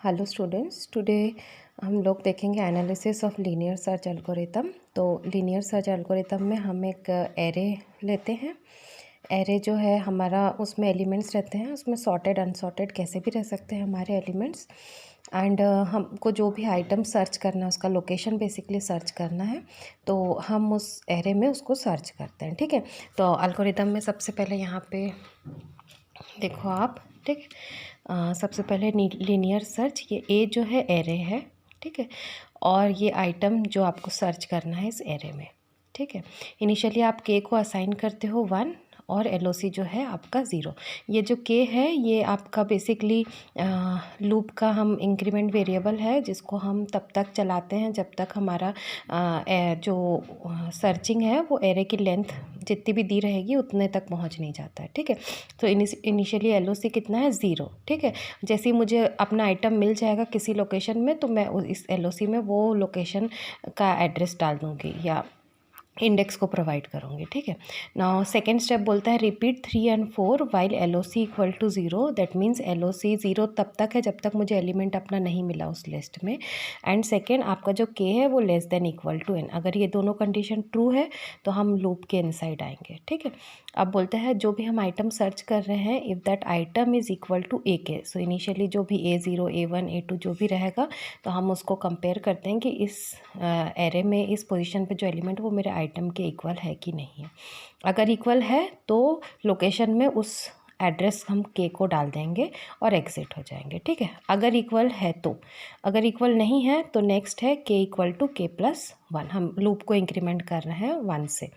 Hello students, today हम लोग देखेंगे analysis of linear search algorithm. तो लीनियर सर्च एल्गोरिथम में हम एक एरे लेते हैं। एरे जो है हमारा, उसमें एलिमेंट्स रहते हैं, उसमें सॉर्टेड अनसॉर्टेड कैसे भी रह सकते हैं हमारे एलिमेंट्स। एंड हमको जो भी आइटम सर्च करना है उसका लोकेशन बेसिकली सर्च करना है, तो हम उस एरे में उसको सर्च करते हैं। ठीक है, तो एल्गोरिथम में सबसे पहले यहाँ पे देखो आप, ठीक है। सबसे पहले लीनियर सर्च, ये ए जो है एरे है, ठीक है, और ये आइटम जो आपको सर्च करना है इस एरे में, ठीक है। इनिशियली आप के को असाइन करते हो 1 और एलओसी जो है आपका 0। ये जो के है ये आपका बेसिकली लूप का हम इंक्रीमेंट वेरिएबल है, जिसको हम तब तक चलाते हैं जब तक हमारा जो सर्चिंग है वो एरे की लेंथ जितनी भी दी रहेगी उतने तक पहुंच नहीं जाता है। ठीक है, तो इनिशियली एलओसी कितना है 0। ठीक है, जैसे ही मुझे अपना आइटम मिल जाएगा किसी लोकेशन में, तो मैं इस एलओसी में वो लोकेशन का एड्रेस डाल दूँगी या इंडेक्स को प्रोवाइड करूँगी। ठीक है, नाउ सेकेंड स्टेप बोलता है repeat 3 and 4 while LOC equal to 0। That means LOC 0 तब तक है जब तक मुझे एलिमेंट अपना नहीं मिला उस लिस्ट में। एंड सेकेंड, आपका जो के है वो less than equal to n। अगर ये दोनों कंडीशन ट्रू है तो हम लूप के इनसाइड आएंगे। ठीक है, अब बोलते हैं जो भी हम आइटम सर्च कर रहे हैं, if that item is equal to A K, so initially जो भी A0 A1 A2 जो भी रहेगा, तो हम उसको कंपेयर करते हैं कि इस एरे में इस पोजीशन पे जो एलिमेंट वो मेरे आइटम के इक्वल है कि नहीं है। अगर इक्वल है तो लोकेशन में उस एड्रेस हम के को डाल देंगे और एग्जिट हो जाएंगे। ठीक है, अगर इक्वल है तो, अगर इक्वल नहीं है तो नेक्स्ट है के इक्वल टू K+1। हम लूप को इंक्रीमेंट कर रहे हैं 1 से।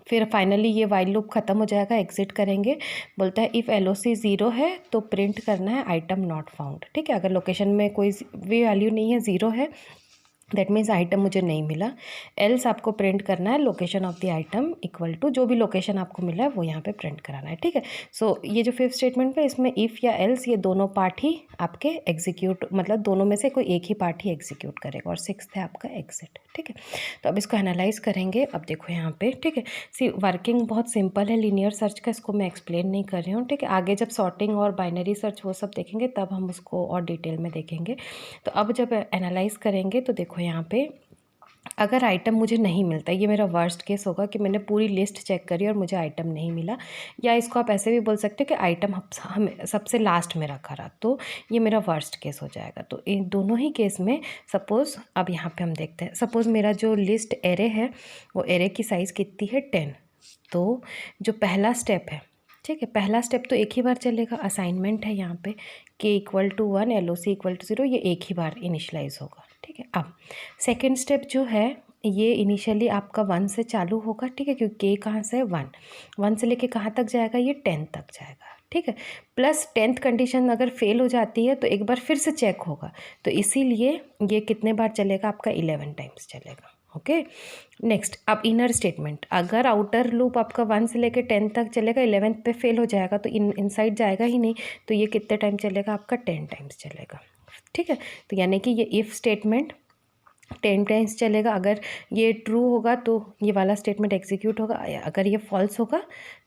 फिर फाइनली ये वाइल लूप ख़त्म हो जाएगा, एग्जिट करेंगे। बोलता है इफ़ एलओसी 0 है तो प्रिंट करना है आइटम नॉट फाउंड। ठीक है, अगर लोकेशन में कोई भी वैल्यू नहीं है, 0 है, दैट मीन्स आइटम मुझे नहीं मिला। एल्स आपको प्रिंट करना है location of the item equal to, जो भी लोकेशन आपको मिला है वो यहाँ पे प्रिंट कराना है। ठीक है, सो ये जो फिफ्थ स्टेटमेंट है इसमें इफ़ या एल्स ये दोनों पार्ट ही आपके एग्जीक्यूट, मतलब दोनों में से कोई एक ही पार्ट ही एग्जीक्यूट करेगा। और सिक्स्थ है आपका एग्जिट। ठीक है, तो अब इसको एनालाइज करेंगे। अब देखो यहाँ पे, ठीक है, सी वर्किंग बहुत सिंपल है लीनियर सर्च का, इसको मैं एक्सप्लेन नहीं कर रही हूँ। ठीक है, आगे जब सॉर्टिंग और बाइनरी सर्च वो सब देखेंगे तब हम उसको और डिटेल में देखेंगे। तो अब जब एनालाइज करेंगे तो देखो यहाँ पे, अगर आइटम मुझे नहीं मिलता, ये मेरा वर्स्ट केस होगा कि मैंने पूरी लिस्ट चेक करी और मुझे आइटम नहीं मिला, या इसको आप ऐसे भी बोल सकते हो कि आइटम हम सबसे लास्ट में रखा रहा, तो ये मेरा वर्स्ट केस हो जाएगा। तो इन दोनों ही केस में सपोज़, अब यहाँ पे हम देखते हैं, सपोज़ मेरा जो लिस्ट एरे है वो एरे की साइज़ कितनी है 10। तो जो पहला स्टेप है, ठीक है, पहला स्टेप तो एक ही बार चलेगा, असाइनमेंट है यहाँ पे, k equal to 1 LOC equal to 0, ये एक ही बार इनिशलाइज होगा। ठीक है, अब सेकेंड स्टेप जो है ये इनिशियली आपका 1 से चालू होगा। ठीक है, क्योंकि के कहाँ से है 1 से लेके कहाँ तक जाएगा, ये 10 तक जाएगा। ठीक है, प्लस 10th कंडीशन अगर फेल हो जाती है तो एक बार फिर से चेक होगा, तो इसीलिए ये कितने बार चलेगा, आपका 11 टाइम्स चलेगा। ओके, नेक्स्ट, अब इनर स्टेटमेंट, अगर आउटर लूप आपका 1 से लेकर 10 तक चलेगा, 11th पे फेल हो जाएगा तो इनसाइड जाएगा ही नहीं, तो ये कितने टाइम चलेगा, आपका 10 टाइम्स चलेगा। ठीक है, तो यानी कि ये इफ़ स्टेटमेंट 10 टाइम्स चलेगा। अगर ये ट्रू होगा तो ये वाला स्टेटमेंट एग्जीक्यूट होगा, अगर ये फॉल्स होगा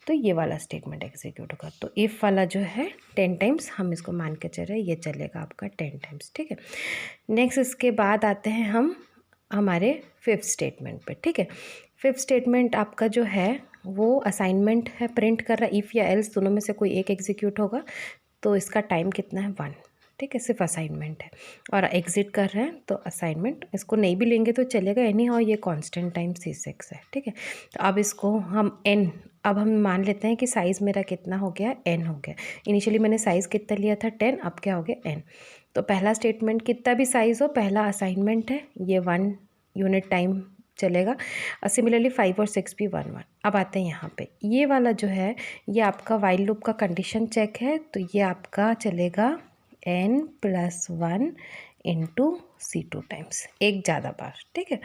तो ये वाला स्टेटमेंट एग्जीक्यूट होगा। तो इफ़ वाला जो है 10 टाइम्स, हम इसको मान के चल रहे हैं, ये चलेगा आपका 10 टाइम्स। ठीक है, नेक्स्ट इसके बाद आते हैं हम हमारे फिफ्थ स्टेटमेंट पे। ठीक है, फिफ्थ स्टेटमेंट आपका जो है वो असाइनमेंट है, प्रिंट कर रहा है, इफ़ या एल्स दोनों में से कोई एक एग्जीक्यूट होगा, तो इसका टाइम कितना है 1। ठीक है, सिर्फ असाइनमेंट है, और एग्जिट कर रहे हैं तो असाइनमेंट, इसको नहीं भी लेंगे तो चलेगा, एनी हाउ ये कांस्टेंट टाइम C6 है। ठीक है, तो अब इसको हम n, अब हम मान लेते हैं कि साइज़ मेरा कितना हो गया, n हो गया। इनिशियली मैंने साइज़ कितना लिया था 10, अब क्या हो गया n। तो पहला स्टेटमेंट कितना भी साइज़ हो, पहला असाइनमेंट है, ये 1 यूनिट टाइम चलेगा, और सिमिलरली 5 और 6 भी 1 1। अब आते हैं यहाँ पे, ये वाला जो है ये आपका वाइल लूप का कंडीशन चेक है, तो ये आपका चलेगा n+1 इंटू C2 टाइम्स, एक ज़्यादा बार। ठीक है,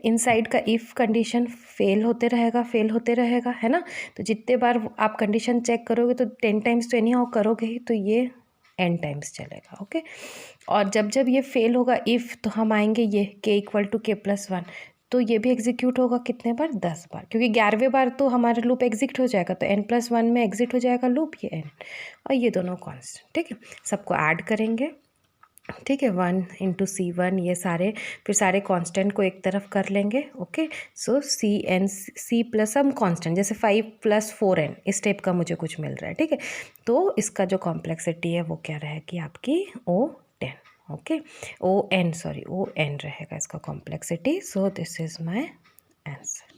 इनसाइड का इफ़ कंडीशन फेल होते रहेगा, है ना। तो जितने बार आप कंडीशन चेक करोगे तो 10 टाइम्स तो एनी हाउ करोगे ही, तो ये n टाइम्स चलेगा। ओके, और जब जब ये फेल होगा इफ़, तो हम आएंगे ये k इक्वल टू K+1, तो ये भी एग्जीक्यूट होगा कितने बार, 10 बार, क्योंकि 11वें बार तो हमारा लूप एग्जिट हो जाएगा, तो n+1 में एग्जिट हो जाएगा लूप, ये n, और ये दोनों कांस्टेंट। ठीक है, सबको ऐड करेंगे, ठीक है, 1 × C1 ये सारे, फिर सारे कांस्टेंट को एक तरफ कर लेंगे। ओके, सो C प्लस सम कांस्टेंट, जैसे 5 + 4n इस टाइप का मुझे कुछ मिल रहा है। ठीक है, तो इसका जो कॉम्प्लेक्सिटी है वो क्या रहेगी आपकी O10। ओके, ON रहेगा इसका complexity. So this is my answer.